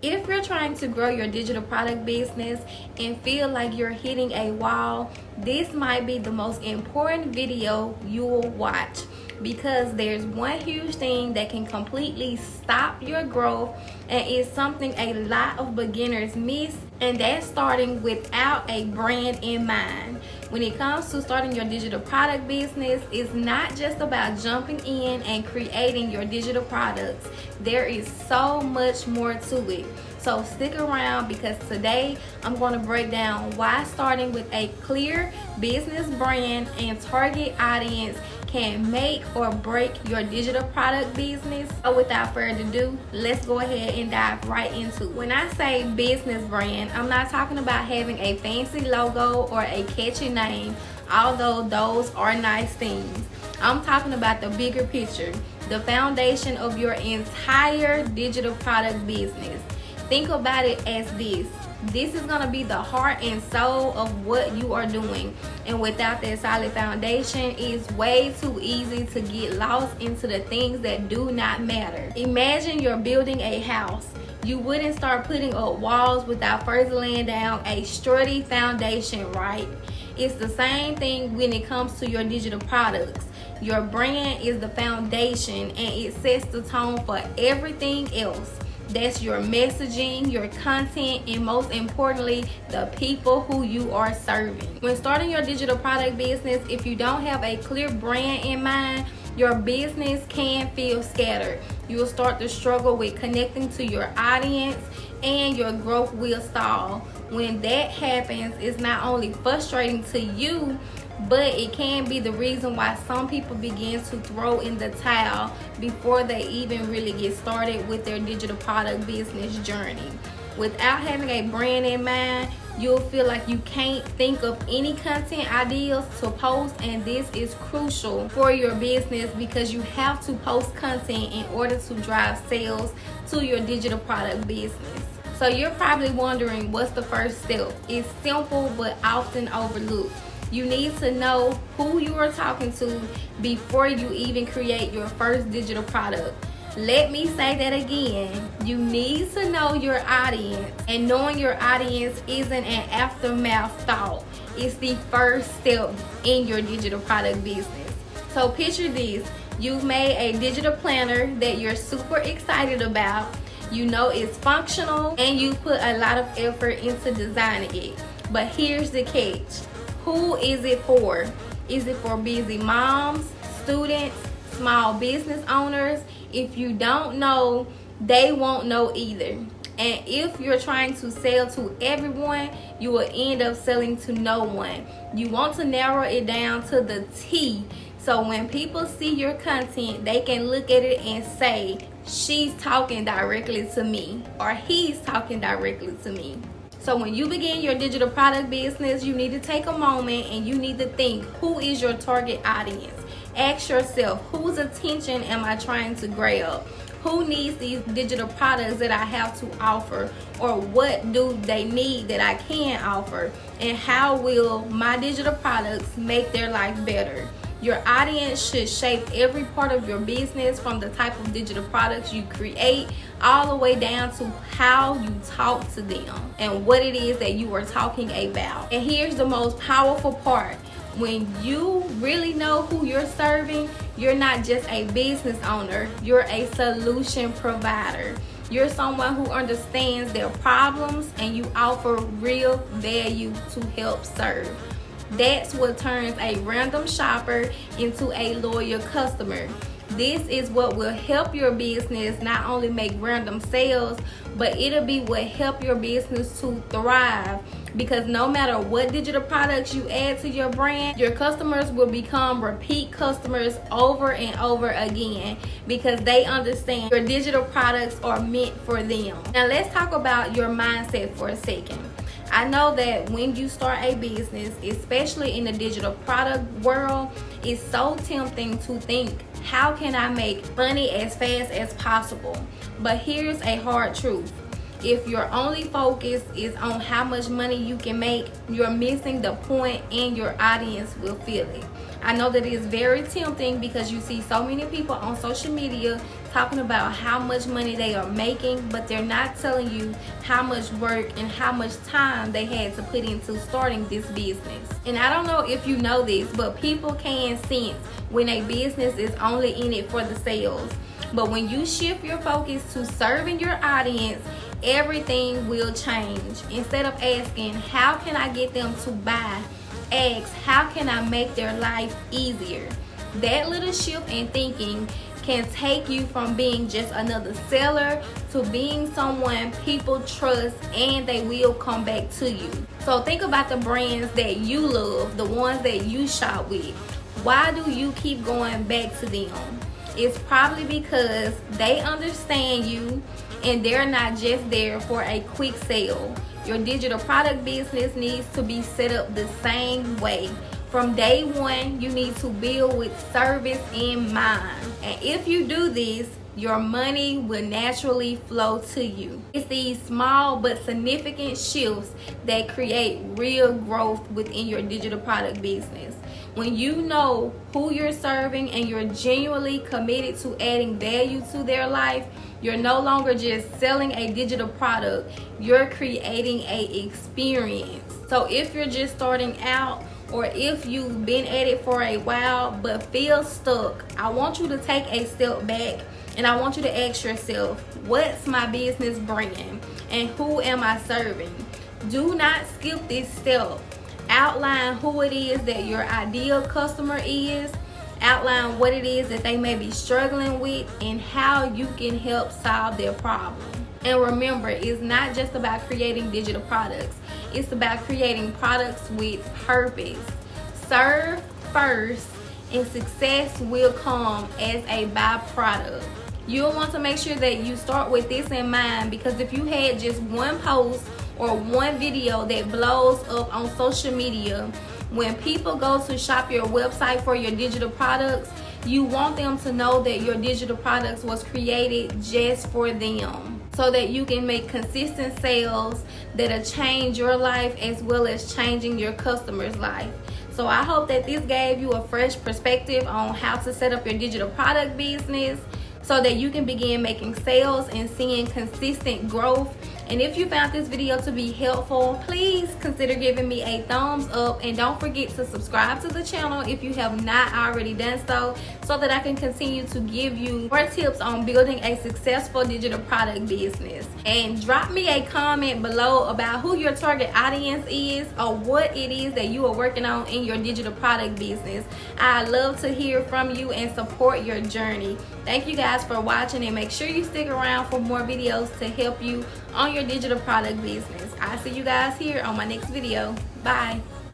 If you're trying to grow your digital product business and feel like you're hitting a wall, this might be the most important video you will watch, because there's one huge thing that can completely stop your growth, and it's something a lot of beginners miss, and that's starting without a brand in mind. When it comes to starting your digital product business, it's not just about jumping in and creating your digital products. There is so much more to it. So stick around, because today I'm going to break down why starting with a clear business brand and target audience can make or break your digital product business. So without further ado, let's go ahead and dive right into it. When I say business brand, I'm not talking about having a fancy logo or a catchy name, although those are nice things. I'm talking about the bigger picture, the foundation of your entire digital product business. Think about it as this. This is going to be the heart and soul of what you are doing. And without that solid foundation, it's way too easy to get lost into the things that do not matter. Imagine you're building a house. You wouldn't start putting up walls without first laying down a sturdy foundation, right? It's the same thing when it comes to your digital products. Your brand is the foundation, and it sets the tone for everything else. That's your messaging, your content, and most importantly, the people who you are serving. When starting your digital product business, if you don't have a clear brand in mind, your business can feel scattered. You will start to struggle with connecting to your audience, and your growth will stall. When that happens, it's not only frustrating to you, but it can be the reason why some people begin to throw in the towel before they even really get started with their digital product business journey. Without having a brand in mind, you'll feel like you can't think of any content ideas to post, and this is crucial for your business because you have to post content in order to drive sales to your digital product business. So you're probably wondering, what's the first step? It's simple but often overlooked. You need to know who you are talking to before you even create your first digital product. Let me say that again. You need to know your audience, and knowing your audience isn't an aftermath thought. It's the first step in your digital product business. So picture this. You've made a digital planner that you're super excited about. You know it's functional, and you put a lot of effort into designing it. But here's the catch. Who is it for? Is it for busy moms, students, small business owners? If you don't know, they won't know either. And if you're trying to sell to everyone, you will end up selling to no one. You want to narrow it down to the T. So when people see your content, they can look at it and say, she's talking directly to me, or he's talking directly to me. So when you begin your digital product business, you need to take a moment and you need to think, who is your target audience? Ask yourself, whose attention am I trying to grab? Who needs these digital products that I have to offer? Or what do they need that I can offer? And how will my digital products make their life better? Your audience should shape every part of your business, from the type of digital products you create all the way down to how you talk to them and what it is that you are talking about. And here's the most powerful part. When you really know who you're serving, you're not just a business owner, you're a solution provider. You're someone who understands their problems, and you offer real value to help serve. That's what turns a random shopper into a loyal customer. This is what will help your business not only make random sales, but it'll be what help your business to thrive. Because no matter what digital products you add to your brand, your customers will become repeat customers over and over again, because they understand your digital products are meant for them. Now let's talk about your mindset for a second. I know that when you start a business, especially in the digital product world, it's so tempting to think, how can I make money as fast as possible? But here's a hard truth. If your only focus is on how much money you can make, you're missing the point, and your audience will feel it. I know that it is very tempting because you see so many people on social media talking about how much money they are making, but they're not telling you how much work and how much time they had to put into starting this business. And I don't know if you know this, but people can sense when a business is only in it for the sales. But when you shift your focus to serving your audience, everything will change. Instead of asking, how can I get them to buy? Ask, how can I make their life easier? That little shift in thinking can take you from being just another seller to being someone people trust and they will come back to you. So think about the brands that you love, the ones that you shop with. Why do you keep going back to them? It's probably because they understand you and they're not just there for a quick sale. Your digital product business needs to be set up the same way. From day one, you need to build with service in mind. And if you do this, your money will naturally flow to you. It's these small but significant shifts that create real growth within your digital product business. When you know who you're serving and you're genuinely committed to adding value to their life, you're no longer just selling a digital product, you're creating an experience. So if you're just starting out, or if you've been at it for a while but feel stuck, I want you to take a step back and I want you to ask yourself, what's my business brand and who am I serving? Do not skip this step. Outline who it is that your ideal customer is. Outline what it is that they may be struggling with and how you can help solve their problem. And remember, it's not just about creating digital products. It's about creating products with purpose. Serve first and success will come as a byproduct. You'll want to make sure that you start with this in mind, because if you had just one post or one video that blows up on social media, when people go to shop your website for your digital products, you want them to know that your digital products was created just for them, so that you can make consistent sales that'll change your life as well as changing your customer's life. So I hope that this gave you a fresh perspective on how to set up your digital product business so that you can begin making sales and seeing consistent growth. And if you found this video to be helpful, please consider giving me a thumbs up, and don't forget to subscribe to the channel if you have not already done so that I can continue to give you more tips on building a successful digital product business. And drop me a comment below about who your target audience is or what it is that you are working on in your digital product business. I love to hear from you and support your journey. Thank you guys for watching, and make sure you stick around for more videos to help you on your digital product business. I'll see you guys here on my next video. Bye.